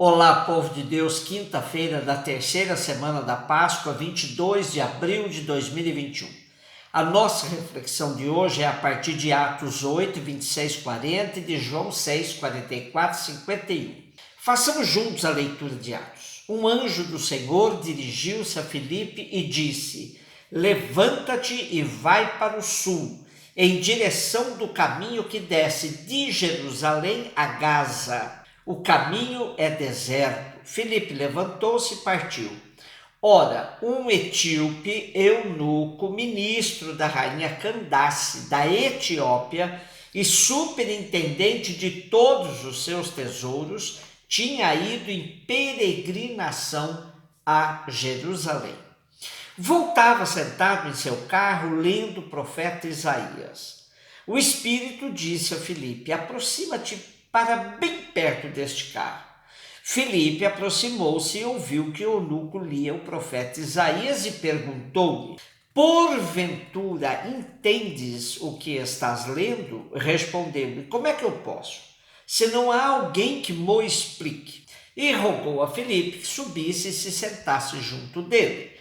Olá, povo de Deus, quinta-feira da terceira semana da Páscoa, 22 de abril de 2021. A nossa reflexão de hoje é a partir de Atos 8, 26, 40 e de João 6, 44, 51. Façamos juntos a leitura de Atos. Um anjo do Senhor dirigiu-se a Filipe e disse: levanta-te e vai para o sul, em direção do caminho que desce de Jerusalém a Gaza. O caminho é deserto. Filipe levantou-se e partiu. Ora, um etíope eunuco, ministro da rainha Candace, da Etiópia, e superintendente de todos os seus tesouros, tinha ido em peregrinação a Jerusalém. Voltava sentado em seu carro, lendo o profeta Isaías. O Espírito disse a Filipe: aproxima-te para bem perto deste carro. Filipe aproximou-se e ouviu que o eunuco lia o profeta Isaías e perguntou-lhe: porventura entendes o que estás lendo? Respondeu-lhe: como é que eu posso, se não há alguém que mo explique? E rogou a Filipe que subisse e se sentasse junto dele.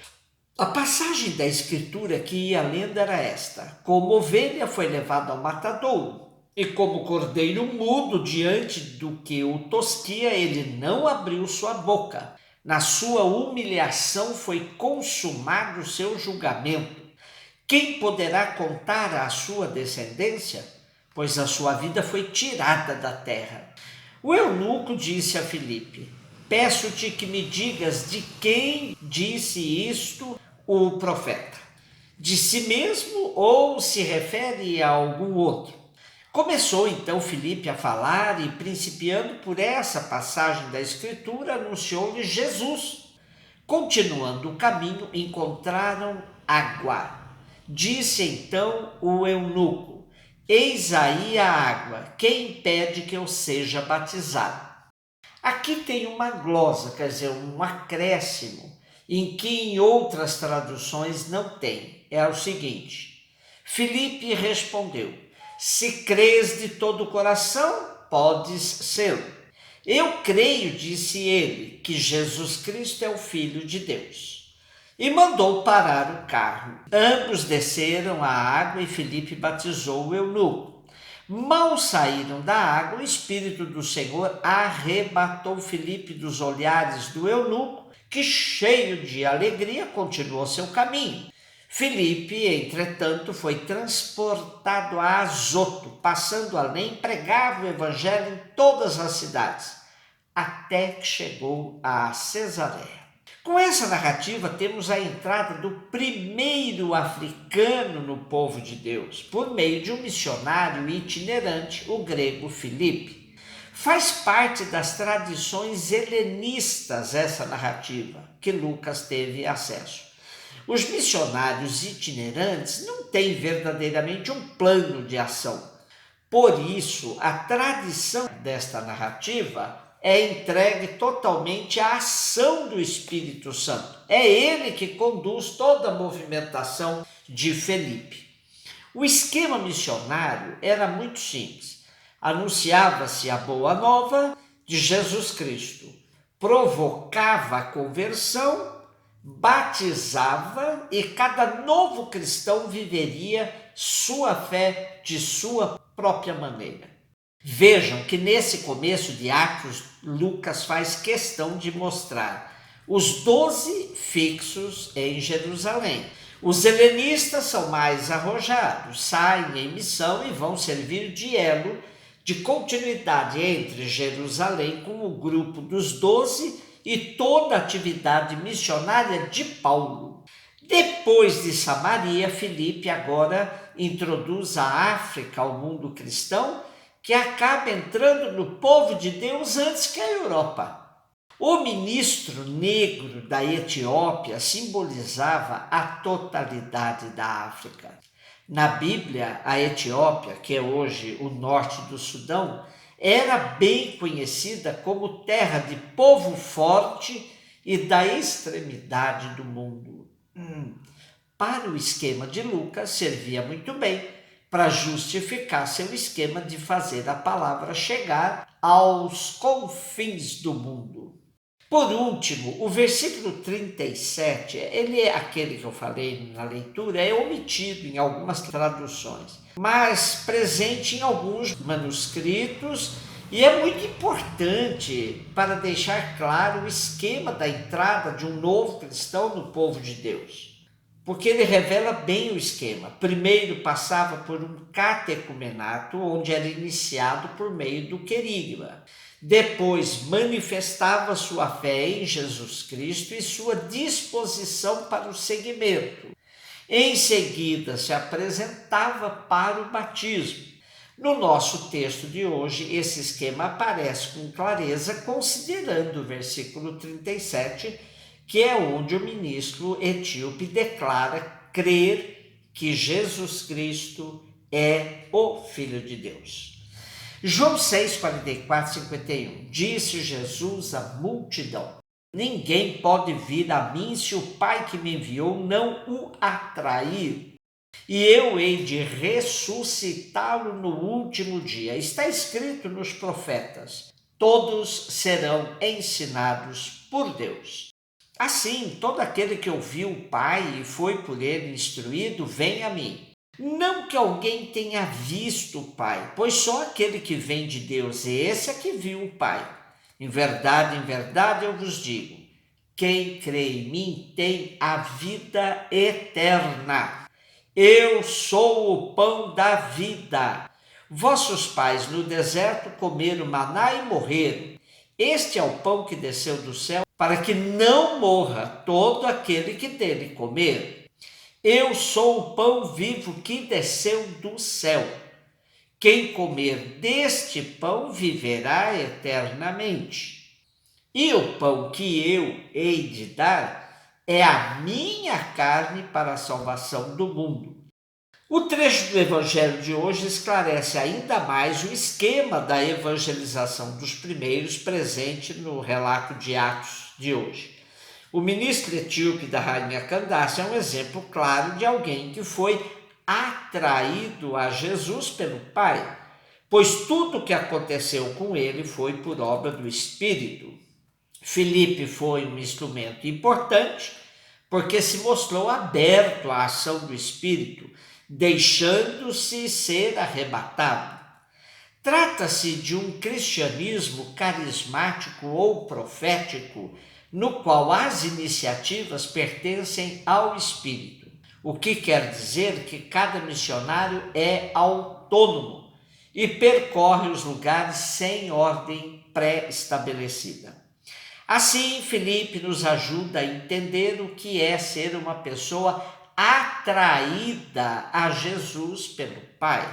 A passagem da escritura que ia lendo era esta: como ovelha foi levado ao matadouro, e como cordeiro mudo diante do que o tosquia, ele não abriu sua boca. Na sua humilhação foi consumado o seu julgamento. Quem poderá contar a sua descendência? Pois a sua vida foi tirada da terra. O eunuco disse a Filipe: peço-te que me digas de quem disse isto o profeta. De si mesmo ou se refere a algum outro? Começou então Filipe a falar e, principiando por essa passagem da Escritura, anunciou-lhe Jesus. Continuando o caminho, encontraram água. Disse então o eunuco: eis aí a água, quem impede que eu seja batizado? Aqui tem uma glosa, quer dizer, um acréscimo, em que em outras traduções não tem. É o seguinte: Filipe respondeu: se crês de todo o coração, podes ser. Eu creio, disse ele, que Jesus Cristo é o Filho de Deus. E mandou parar o carro. Ambos desceram à água e Filipe batizou o eunuco. Mal saíram da água, o Espírito do Senhor arrebatou Filipe dos olhares do eunuco, que, cheio de alegria, continuou seu caminho. Filipe, entretanto, foi transportado a Azoto, passando além, pregava o evangelho em todas as cidades, até que chegou a Cesareia. Com essa narrativa, temos a entrada do primeiro africano no povo de Deus, por meio de um missionário itinerante, o grego Filipe. Faz parte das tradições helenistas essa narrativa, que Lucas teve acesso. Os missionários itinerantes não têm verdadeiramente um plano de ação. Por isso, a tradição desta narrativa é entregue totalmente à ação do Espírito Santo. É ele que conduz toda a movimentação de Filipe. O esquema missionário era muito simples. Anunciava-se a boa nova de Jesus Cristo, provocava a conversão, batizava e cada novo cristão viveria sua fé de sua própria maneira. Vejam que nesse começo de Atos, Lucas faz questão de mostrar os 12 fixos em Jerusalém. Os helenistas são mais arrojados, saem em missão e vão servir de elo de continuidade entre Jerusalém com o grupo dos 12 e toda a atividade missionária de Paulo. Depois de Samaria, Filipe agora introduz a África ao mundo cristão, que acaba entrando no povo de Deus antes que a Europa. O ministro negro da Etiópia simbolizava a totalidade da África. Na Bíblia, a Etiópia, que é hoje o norte do Sudão, era bem conhecida como terra de povo forte e da extremidade do mundo. Para o esquema de Lucas, servia muito bem, para justificar seu esquema de fazer a palavra chegar aos confins do mundo. Por último, o versículo 37, ele é aquele que eu falei na leitura, é omitido em algumas traduções, mas presente em alguns manuscritos, e é muito importante para deixar claro o esquema da entrada de um novo cristão no povo de Deus. Porque ele revela bem o esquema. Primeiro passava por um catecumenato, onde era iniciado por meio do querigma. Depois manifestava sua fé em Jesus Cristo e sua disposição para o seguimento. Em seguida se apresentava para o batismo. No nosso texto de hoje, esse esquema aparece com clareza, considerando o versículo 37, que é onde o ministro etíope declara crer que Jesus Cristo é o Filho de Deus. João 6, 44, 51. Disse Jesus à multidão: ninguém pode vir a mim se o Pai que me enviou não o atrair, e eu hei de ressuscitá-lo no último dia. Está escrito nos profetas: todos serão ensinados por Deus. Assim, todo aquele que ouviu o Pai e foi por ele instruído, vem a mim. Não que alguém tenha visto o Pai, pois só aquele que vem de Deus, esse é que viu o Pai. Em verdade eu vos digo, quem crê em mim tem a vida eterna. Eu sou o pão da vida. Vossos pais no deserto comeram maná e morreram. Este é o pão que desceu do céu, para que não morra todo aquele que dele comer. Eu sou o pão vivo que desceu do céu. Quem comer deste pão viverá eternamente. E o pão que eu hei de dar é a minha carne para a salvação do mundo. O trecho do evangelho de hoje esclarece ainda mais o esquema da evangelização dos primeiros presente no relato de Atos de hoje. O ministro etíope da rainha Candace é um exemplo claro de alguém que foi atraído a Jesus pelo Pai, pois tudo o que aconteceu com ele foi por obra do Espírito. Filipe foi um instrumento importante porque se mostrou aberto à ação do Espírito, deixando-se ser arrebatado. Trata-se de um cristianismo carismático ou profético, no qual as iniciativas pertencem ao Espírito, o que quer dizer que cada missionário é autônomo e percorre os lugares sem ordem pré-estabelecida. Assim, Filipe nos ajuda a entender o que é ser uma pessoa atraída a Jesus pelo Pai.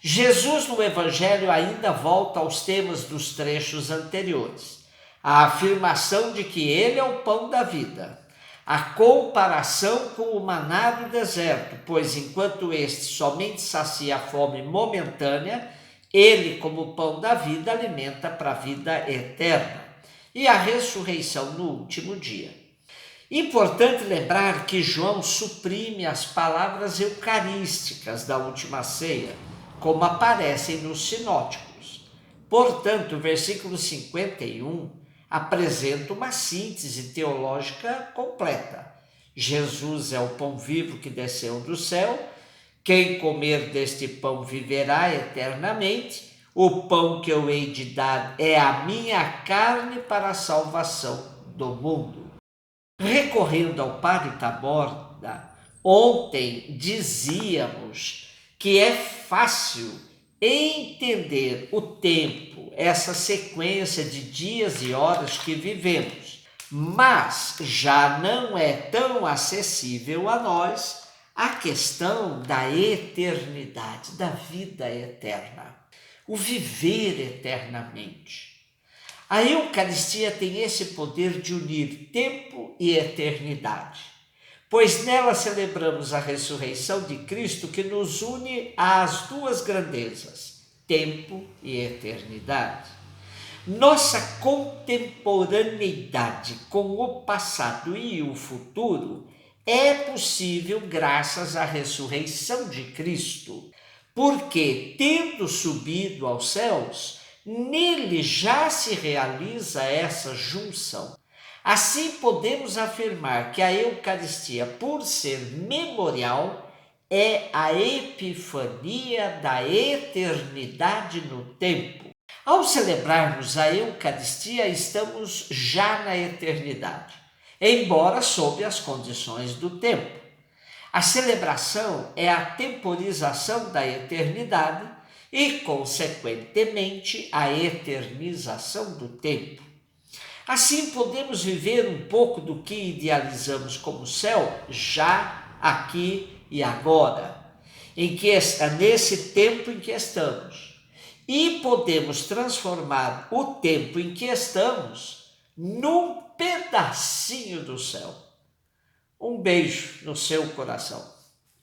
Jesus no Evangelho ainda volta aos temas dos trechos anteriores. A afirmação de que ele é o pão da vida. A comparação com o maná do deserto, pois enquanto este somente sacia a fome momentânea, ele, como pão da vida, alimenta para a vida eterna. E a ressurreição no último dia. Importante lembrar que João suprime as palavras eucarísticas da última ceia, como aparecem nos sinóticos. Portanto, o versículo 51 apresenta uma síntese teológica completa. Jesus é o pão vivo que desceu do céu. Quem comer deste pão viverá eternamente. O pão que eu hei de dar é a minha carne para a salvação do mundo. Recorrendo ao Padre Taborda, ontem dizíamos que é fácil entender o tempo, essa sequência de dias e horas que vivemos, mas já não é tão acessível a nós a questão da eternidade, da vida eterna. O viver eternamente. A Eucaristia tem esse poder de unir tempo e eternidade, pois nela celebramos a ressurreição de Cristo que nos une às duas grandezas, tempo e eternidade. Nossa contemporaneidade com o passado e o futuro É possível graças à ressurreição de Cristo, porque, tendo subido aos céus, nele já se realiza essa junção. Assim, podemos afirmar que a Eucaristia, por ser memorial, é a epifania da eternidade no tempo. Ao celebrarmos a Eucaristia, estamos já na eternidade, embora sob as condições do tempo. A celebração é a temporização da eternidade e, consequentemente, a eternização do tempo. Assim, podemos viver um pouco do que idealizamos como céu já aqui e agora, nesse tempo em que estamos. E podemos transformar o tempo em que estamos num pedacinho do céu. Um beijo no seu coração.